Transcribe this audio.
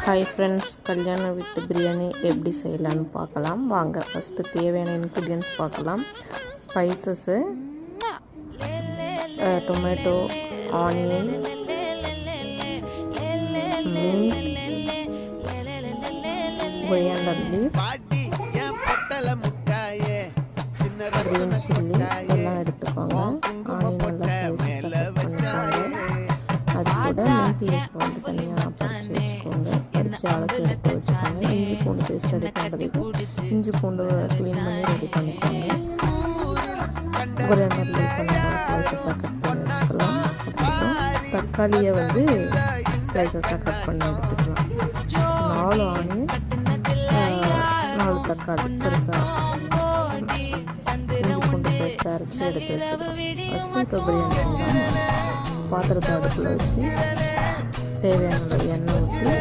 Hi friends, கல்யாண வீட்டு பிரியாணி எப்படி செய்யலான்னு பார்க்கலாம் வாங்க. ஃபஸ்ட்டு தேவையான இன்க்ரீடியன்ட்ஸ் பார்க்கலாம். Spices, tomato, onion, meet, coriander leaf, green chilli எல்லாம் எடுத்துக்கோங்க. ஆனியன் நல்லா ஸ்லைசஸாக கட் பண்ணிக்கோங்க. அது கூட மீட் லீஃப் வந்து தனியாக பறித்து வச்சுக்கோங்க. பறித்து அலசி எடுத்து வச்சுக்கோங்க. இஞ்சி பூண்டு பேஸ்ட் ரெடி பண்ணுறதுக்கு இஞ்சி பூண்டு க்ளீன் பண்ணி ரெடி பண்ணிக்கோங்க. கொரியாண்டர் லீஃப் நல்லா ஸ்லைசஸாக கட் பண்ணி வச்சுக்கலாம். அதுக்கப்புறம் தக்காளியை வந்து ஸ்லைசஸாக கட் பண்ணி எடுத்துக்கலாம். 4 ஆனியன், 4 தக்காளி பெருசாக இஞ்சி பூண்டு பேஸ்ட் அரைச்சி எடுத்து வச்சுக்கலாம். ஃபஸ்ட்டு இப்போ பிரியாணி செஞ்சால் பாத்திரத்தை அடுப்பில் வச்சு தேவையான எண்ணெய் ஊற்றி